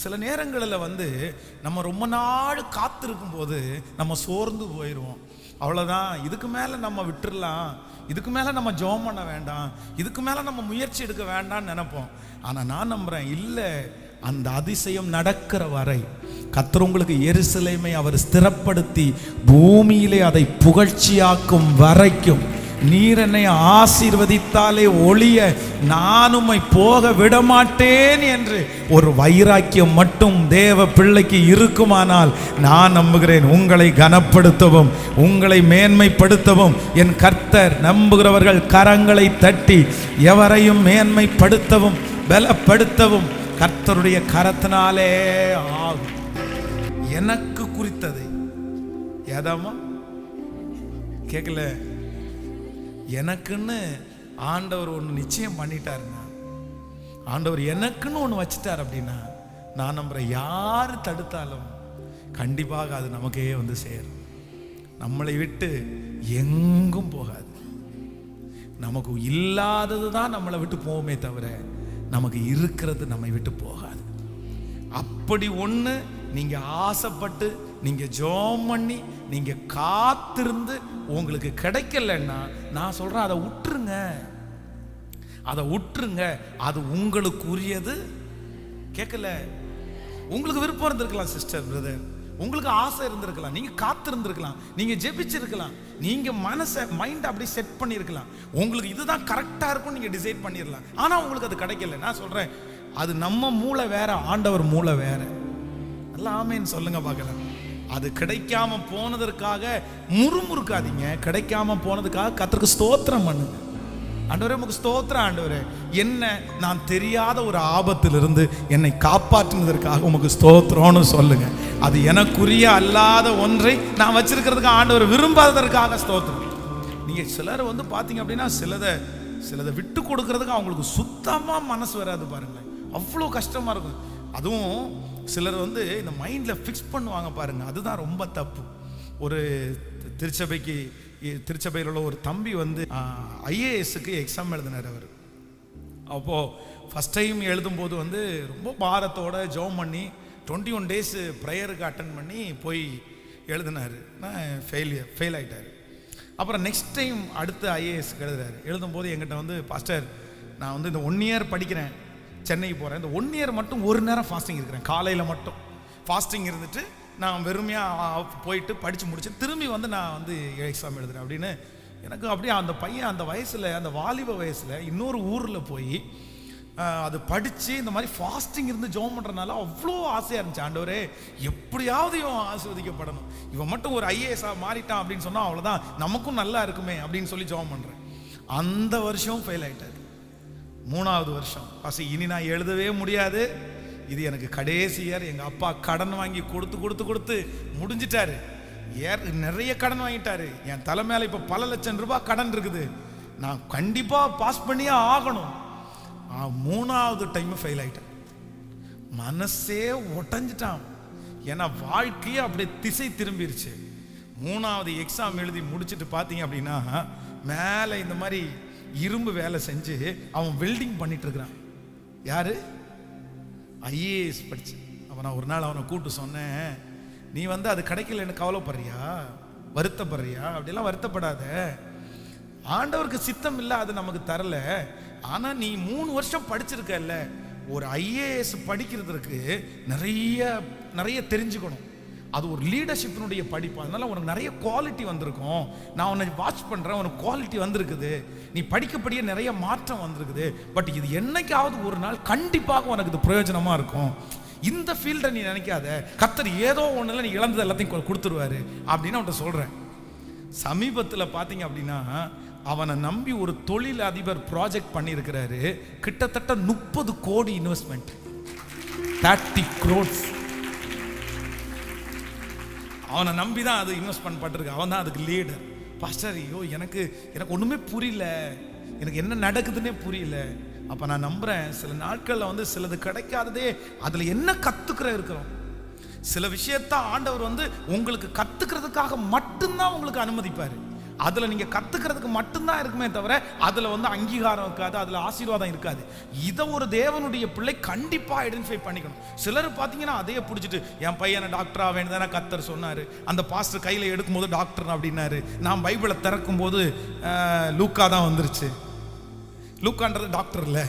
சில நேரங்களில் நம்ம ரொம்ப நாள் காத்திருக்கும் போது நம்ம சோர்ந்து போயிடுவோம். அவ்வளோதான், இதுக்கு மேலே நம்ம விட்டுடலாம், இதுக்கு மேலே நம்ம ஜெபம் பண்ண வேண்டாம், இதுக்கு மேலே நம்ம முயற்சி எடுக்க வேண்டாம்னு நினைப்போம். ஆனால் நான் நம்புகிறேன், இல்லை, அந்த அதிசயம் நடக்கிற வரை கர்த்தர் உங்களுக்கு எருசலேமை அவர் ஸ்திரப்படுத்தி பூமியிலே அதை புகழ்ச்சியாக்கும் வரைக்கும் நீர் என்னை ஆசீர்வதித்தாலே ஒழிய நான் உம்மை போக விடமாட்டேன் என்று ஒரு வைராக்கியம் மட்டும் தேவ பிள்ளைக்கு இருக்குமானால் நான் நம்புகிறேன், உங்களை கனப்படுத்தவும் உங்களை மேன்மைப்படுத்தவும் என் கர்த்தர் நம்புகிறவர்கள் கரங்களை தட்டி எவரையும் மேன்மைப்படுத்தவும் பலப்படுத்தவும் கர்த்தருடைய கரத்தினாலே ஆகும். எனக்கு குறித்ததை ஏதாமா கேட்கல, எனக்குன்னு ஆண்டவர் ஒன்று நிச்சயம் பண்ணிட்டாருங்க. ஆண்டவர் எனக்குன்னு ஒன்று வச்சுட்டார் அப்படின்னா நான் நம்புறேன், யார் தடுத்தாலும் கண்டிப்பாக அது நமக்கே சேரும். நம்மளை விட்டு எங்கும் போகாது. நமக்கு இல்லாதது தான் நம்மளை விட்டு போவோமே தவிர நமக்கு இருக்கிறது நம்மை விட்டு போகாது. அப்படி ஒன்று நீங்க ஆசைப்பட்டு நீங்க ஜெபம் பண்ணி நீங்க காத்திருந்து உங்களுக்கு கிடைக்கலன்னா நான் சொல்றேன், அதை விட்டுருங்க, அதை விட்டுருங்க. அது உங்களுக்கு உரியது. கேட்கல, உங்களுக்கு விருப்பம் இருந்திருக்கலாம் சிஸ்டர், பிரதர், உங்களுக்கு ஆசை இருந்திருக்கலாம், நீங்க காத்திருந்திருக்கலாம், நீங்க ஜெபிச்சிருக்கலாம், நீங்க மைண்ட் அப்படி செட் பண்ணியிருக்கலாம், உங்களுக்கு இதுதான் கரெக்டா இருக்கும் நீங்க டிசைட் பண்ணிடலாம். ஆனா உங்களுக்கு அது கிடைக்கல. நான் சொல்றேன், அது நம்ம மூளை வேற, ஆண்டவர் மூளை வேற. நல்லா ஆமேன்னு சொல்லுங்க பார்க்கலாம். அது கிடைக்காம போனதற்காக முறுமுறுக்காதீங்க, கிடைக்காம போனதுக்காக கர்த்தருக்கு ஸ்தோத்திரம் பண்ணுங்க. ஆண்டவரே உமக்கு ஸ்தோத்திரம், ஆண்டவரே என்ன நான் தெரியாத ஒரு ஆபத்திலிருந்து என்னை காப்பாற்றினதற்காக உமக்கு ஸ்தோத்திரம்னு சொல்லுங்க. அது எனக்குரிய அல்லாத ஒன்றை நான் வச்சிருக்கிறதுக்கு ஆண்டவர் விரும்பாததற்காக ஸ்தோத்திரம். நீங்க சிலர் பார்த்தீங்க அப்படின்னா சிலதை விட்டு கொடுக்கறதுக்கு அவங்களுக்கு சுத்தமா மனசு வராது பாருங்க, அவ்வளோ கஷ்டமா இருக்கும். அதுவும் சிலர் இந்த மைண்ட்ல ஃபிக்ஸ் பண்ணுவாங்க பாருங்க, அதுதான் ரொம்ப தப்பு. ஒரு திருச்சபையில் உள்ள ஒரு தம்பி ஐஏஎஸ்க்கு எக்ஸாம் எழுதினார். அவர் அப்போது ஃபஸ்ட் டைம் எழுதும்போது ரொம்ப பாரத்தோட ஜெபம் பண்ணி 21 days ப்ரேயருக்கு அட்டன் பண்ணி போய் எழுதினார். ஃபெயில் ஆகிட்டார். அப்புறம் நெக்ஸ்ட் டைம் அடுத்து ஐஏஎஸ்க்கு எழுதும்போது எங்கிட்ட பாஸ்டர் நான் இந்த 1 year படிக்கிறேன், சென்னைக்கு போகிறேன், இந்த 1 year மட்டும் ஒரு நேரம் ஃபாஸ்டிங் இருக்கிறேன், காலையில் மட்டும் ஃபாஸ்டிங் இருந்துட்டு நான் வெறுமையாக போயிட்டு படித்து முடிச்சு திரும்பி நான் எக்ஸாம் எழுதுறேன் அப்படின்னு. எனக்கு அப்படியே அந்த பையன் அந்த வயசில், அந்த வாலிப வயசில் இன்னொரு ஊரில் போய் அது படித்து இந்த மாதிரி ஃபாஸ்டிங் இருந்து ஜெபம் பண்ணுறதுனால அவ்வளோ ஆசையாக இருந்துச்சு. ஆண்டவரே எப்படியாவது இவன் ஆசீர்வதிக்கப்படணும், இவன் மட்டும் ஒரு ஐஏஎஸ்ஸாக மாறிட்டான் அப்படின்னு சொன்னால் அவ்வளோதான், நமக்கும் நல்லா இருக்குமே அப்படின்னு சொல்லி ஜெபம் பண்ணுறேன். அந்த வருஷம் ஃபெயில் ஆகிட்டார். 3வது வருஷம் இனி நான் எழுதவே முடியாது, இது எனக்கு கடைசி இயர். எங்கள் அப்பா கடன் வாங்கி கொடுத்து முடிஞ்சிட்டாரு. நிறைய கடன் வாங்கிட்டாரு. என் தலை மேலே இப்போ பல லட்சம் ரூபாய் கடன் இருக்குது. நான் கண்டிப்பாக பாஸ் பண்ணியே ஆகணும். 3வது டைம் ஃபெயில் ஆகிட்டேன். மனசே உடஞ்சிட்டான். ஏன்னா வாழ்க்கையே அப்படியே திசை திரும்பிடுச்சு. 3வது எக்ஸாம் எழுதி முடிச்சுட்டு பார்த்தீங்க அப்படின்னா மேலே இந்த மாதிரி இரும்பு வேலை செஞ்சு அவன் வெல்டிங் பண்ணிட்டு இருக்கிறான். யாரு? ஐஏஎஸ் படிச்சு. அவன் நான் ஒரு நாள் அவனை கூப்பிட்டு சொன்னேன், நீ அது கிடைக்கலன்னு கவலைப்படுறியா, வருத்தப்படுறியா? அப்படிலாம் வருத்தப்படாத, ஆண்டவருக்கு சித்தம் இல்லை, அது நமக்கு தரல. ஆனா நீ 3 வருஷம் படிச்சிருக்கல, ஒரு ஐஏஎஸ் படிக்கிறதுக்கு நிறைய தெரிஞ்சுக்கணும். அது ஒரு லீடர்ஷிப்பினுடைய படிப்பு. அதனால உனக்கு நிறைய குவாலிட்டி வந்திருக்கும். நான் உன்னை வாட்ச் பண்ணுறேன், உனக்கு குவாலிட்டி வந்திருக்குது, நீ படிக்கப்படியே நிறைய மாற்றம் வந்திருக்குது. பட் இது என்னைக்காவது ஒரு நாள் கண்டிப்பாக உனக்கு இது பிரயோஜனமாக இருக்கும். இந்த ஃபீல்டை நீ நினைக்காத, கர்த்தர் ஏதோ ஒன்றில் நீ இழந்தது எல்லாத்தையும் கொடுத்துருவாரு அப்படின்னு அவன்கிட்ட சொல்கிறேன். சமீபத்தில் பார்த்தீங்க அப்படின்னா அவனை நம்பி ஒரு தொழில் அதிபர் ப்ராஜெக்ட் பண்ணியிருக்கிறாரு. கிட்டத்தட்ட 30 கோடி இன்வெஸ்ட்மெண்ட், 30 crores. அவனை நம்பி தான் அது இன்வெஸ்ட்மெண்ட் பண்ணிருக்கு. அவன் தான் அதுக்கு லீடர். பாஸ்டர், ஐயோ எனக்கு ஒன்றுமே புரியல, எனக்கு என்ன நடக்குதுன்னே புரியல. அப்போ நான் நம்புகிறேன், சில நாட்களில் சிலது கிடைக்காததே அதில் என்ன இருக்கிறோம். சில விஷயத்த ஆண்டவர் உங்களுக்கு கற்றுக்கிறதுக்காக மட்டும்தான் உங்களுக்கு அனுமதிப்பார். அதுல நீங்க கத்துக்கிறதுக்கு மட்டும்தான் இருக்குமே தவிர அதுல வந்து அங்கீகாரம் இருக்காது, அதுல ஆசீர்வாதம் இருக்காது. இதை ஒரு தேவனுடைய பிள்ளை கண்டிப்பா ஐடென்டிஃபை பண்ணிக்கணும். சிலர் பாத்தீங்கன்னா அதையே பிடிச்சிட்டு என் பையனை டாக்டர் ஆவேன்னு தானே கர்த்தர் சொன்னாரு, அந்த பாஸ்டர் கையில எடுக்கும் போது டாக்டர் அப்படின்னாரு, நான் பைபிளை திறக்கும் போது லூக்கா தான் வந்துருச்சு. லூக்கான்றது டாக்டர் இல்லை,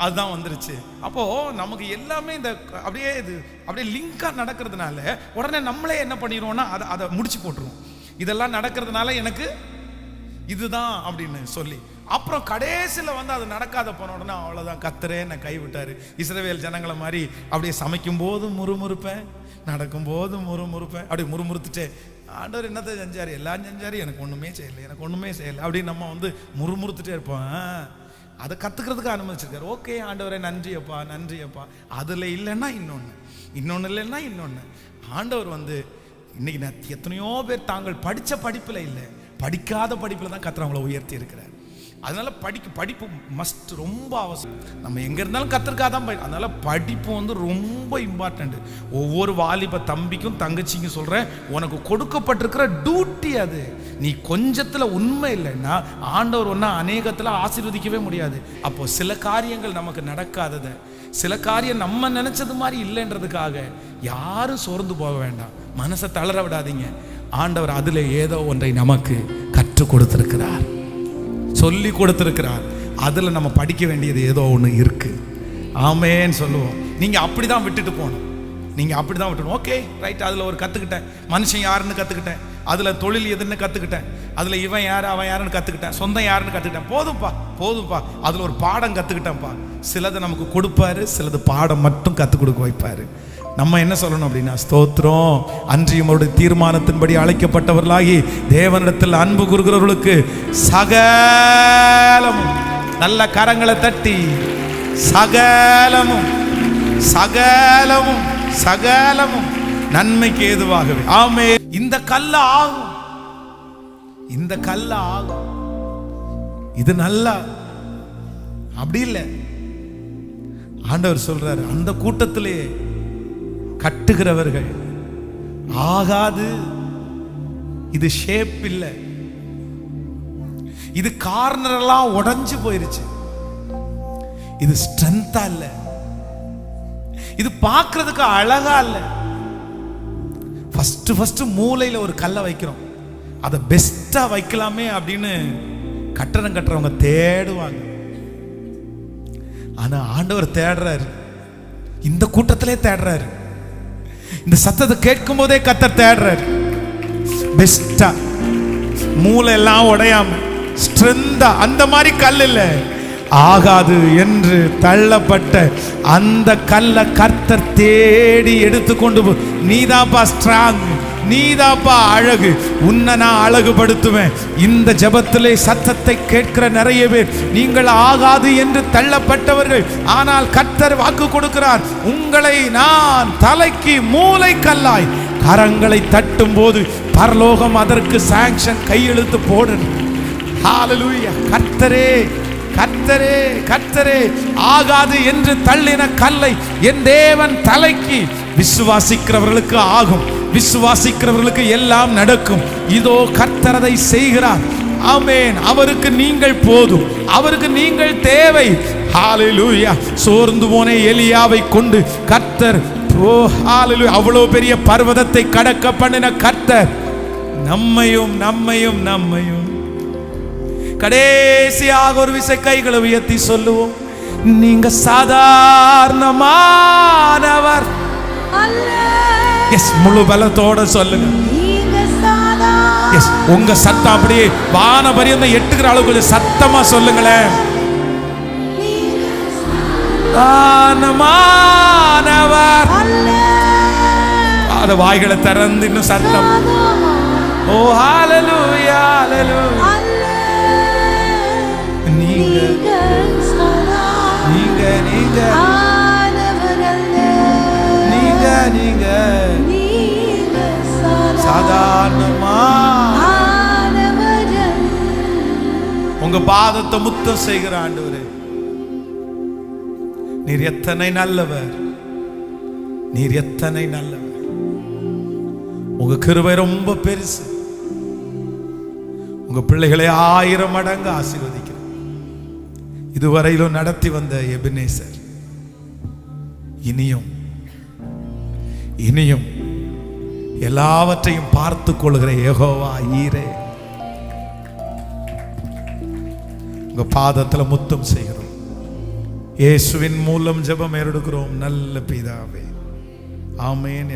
அதுதான் வந்துருச்சு. அப்போ நமக்கு எல்லாமே இந்த அப்படியே லிங்கா நடக்கிறதுனால உடனே நம்மளே என்ன பண்ணிடுவோம்னா அதை முடிச்சு போட்டுருவோம். இதெல்லாம் நடக்கிறதுனால எனக்கு இதுதான் அப்படின்னு சொல்லி அப்புறம் கடைசியில் வந்து அது நடக்காத போன உடனே அவ்வளோதான், கர்த்தரே என்னை கைவிட்டாரு. இஸ்ரவேல் ஜனங்களை மாதிரி அப்படியே சமைக்கும் போது முறுமுறுப்பேன், நடக்கும் போது முறுமுறுப்பேன், அப்படியே முறுமுறுத்துட்டே ஆண்டவர் என்னத்தை செஞ்சாரு, எல்லாம் செஞ்சாரு, எனக்கு ஒன்றுமே செய்யலை அப்படின்னு நம்ம வந்து முறுமுறுத்துட்டே இருப்போம். அதை கற்றுக்கிறதுக்கு அனுமதிச்சிருக்காரு. ஓகே ஆண்டவரே நன்றியப்பா. அதில் இல்லைன்னா இன்னொன்று இல்லைன்னா இன்னொன்று. ஆண்டவர் வந்து இன்னைக்கு எத்தனையோ பேர் தாங்கள் படித்த படிப்பில் இல்லை, படிக்காத படிப்பில் தான் கர்த்தர் அவங்கள உயர்த்தி இருக்கிறார். அதனால படிப்பு மஸ்ட், ரொம்ப அவசியம். நம்ம எங்கே இருந்தாலும் கர்த்தருக்காக தான் அதனால படிப்பு வந்து ரொம்ப இம்பார்ட்டண்ட். ஒவ்வொரு வாலிப தம்பிக்கும் தங்கச்சிக்கும் சொல்கிறேன், உனக்கு கொடுக்கப்பட்டிருக்கிற டியூட்டி அது. நீ கொஞ்சத்தில் உண்மை இல்லைன்னா ஆண்டவர் ஒன்றா அநேகத்தில் ஆசீர்வதிக்கவே முடியாது. அப்போ சில காரியங்கள் நமக்கு நடக்காததை, சில காரியம் நம்ம நினைச்சது மாதிரி இல்லைன்றதுக்காக யாரும் சோர்ந்து போக வேண்டாம், மனசை தளர விடாதீங்க. ஆண்டவர் அதில் ஏதோ ஒன்றை நமக்கு கற்றுக் கொடுத்திருக்கிறார், சொல்லி கொடுத்திருக்கிறார். அதில் நம்ம படிக்க வேண்டியது ஏதோ ஒன்று இருக்கு. ஆமேன்னு சொல்லுவோம். நீங்கள் அப்படி தான் விட்டுட்டு போகணும், நீங்கள் அப்படி தான் விட்டுணும். ஓகே ரைட், அதில் ஒரு கற்றுக்கிட்டேன், மனுஷன் யாருன்னு கற்றுக்கிட்டேன், அதில் தொழில் எதுன்னு கற்றுக்கிட்டேன், அதில் இவன் யார் அவன் யாருன்னு கற்றுக்கிட்டேன், சொந்தம் யாருன்னு கற்றுக்கிட்டேன். போதும்ப்பா, அதில் ஒரு பாடம் கற்றுக்கிட்டேன்ப்பா. சிலதை நமக்கு கொடுப்பாரு, சிலது பாடம் மட்டும் கற்றுக் கொடுக்க வைப்பார். நம்ம என்ன சொல்லணும் அப்படின்னா, ஸ்தோத்திரம், அன்றியும் அவருடைய தீர்மானத்தின்படி அழைக்கப்பட்டவர்களாகி தேவனிடத்தில் அன்பு கூறுகிறவர்களுக்கு சகலமும், நல்ல கரங்களை தட்டி சகலமும் நன்மைக்கு ஏதுவாகவே. ஆமே. இந்த கல்ல ஆகும், இது நல்லா அப்படி இல்லை. ஆண்டவர் சொல்றாரு, அந்த கூட்டத்திலே கட்டுகிறவர்கள் ஆகாது, இது ஷேப் இல்லை, இது கார்னர் எல்லாம் உடைஞ்சு போயிருச்சு, இது ஸ்ட்ரென்த்தா இல்லை, இது பார்க்கிறதுக்கு அழகா இல்லை. ஃபர்ஸ்ட் மூலையில ஒரு கல்லை வைக்கிறோம், அதை பெஸ்டா வைக்கலாமே அப்படின்னு கட்டடம் கட்டுறவங்க தேடுவாங்க. ஆனா ஆண்டவர் தேடுறாரு, இந்த கூட்டத்திலே தேடுறாரு, இந்த சத்தத்தை கேட்கும் போதே கர்த்தர் தேடுறாரு. பெஸ்டா, மூளை எல்லாம் உடையாம ஸ்ட்ரென்தா, அந்த மாதிரி கல் இல்லை, ஆகாது என்று தள்ளப்பட்ட அந்த கல்லை கர்த்தர் தேடி எடுத்துக்கொண்டு போ. நீதாப்பா ஸ்ட்ராங், நீதாப்பா அழகு, உன்னை நான் அழகுபடுத்துவேன். இந்த ஜெபத்திலே சத்தத்தை கேட்கிற நிறைய பேர் நீங்கள் ஆகாது என்று தள்ளப்பட்டவர்கள், ஆனால் கர்த்தர் வாக்கு கொடுக்கிறார், உங்களை நான் தலைக்கு மூலை கல்லாய், கரங்களை தட்டும் போது பரலோகம் அதற்கு சாங்ஷன் கையெழுத்து போடணும். ஹல்லேலூயா. கர்த்தரே ஆகாது என்று தள்ளின கல்லை என் தேவன் தலைக்கு, விசுவாசிக்கிறவர்களுக்கு ஆகும், விசுவாசிக்கிறவர்களுக்கு எல்லாம் நடக்கும். இதோ கர்த்தர் அதை செய்கிறார். ஆமென். அவருக்கு நீங்கள் போதும், அவருக்கு நீங்கள் தேவை. ஹல்லேலூயா. சோர்ந்து போன எலியாவை கொண்டு கர்த்தர், ஓ ஹல்லேலூயா, அவ்வளவு பெரிய பர்வதத்தை கடக்க பண்ணின கர்த்தர் நம்மையும் கடைசியாக ஒரு விசை கைகளை உயர்த்தி சொல்லுவோம், நீங்க சாதாரணமானவர் அல்ல. எஸ், முழு பலத்தோட சொல்லுங்க. எஸ், உங்க சத்தம் அப்படியே வான பரியந்தம் எட்டுகிற அளவுக்கு சத்தமா சொல்லுங்களேன். சாதாரணமானவர் அல்ல. அத வாய்களை திறந்து இன்னும் சத்தம். ஓ ஹல்லேலூயா, ஹல்லேலூயா. நீங்க சாதாரணமா உங்க பாதத்தை முத்தம் செய்கிற ஆண்டவரே, நீர் எத்தனை நல்லவர், நீர் எத்தனை நல்லவர். உங்க கிருபை ரொம்ப பெருசு, உங்க உங்க பிள்ளைகளை 1000 மடங்கு ஆசீர்வதிக்கிறேன். இதுவரையிலும் நடத்தி வந்த எபினேசர் இனியும் இனியும் எல்லாவற்றையும் பார்த்து கொள்கிற யெகோவா ஈரே, உங்க பாதத்துல முத்தம் செய்கிறோம். இயேசுவின் மூலம் ஜெபம் எடுக்கிறோம் நல்ல பிதாவே, ஆமென்.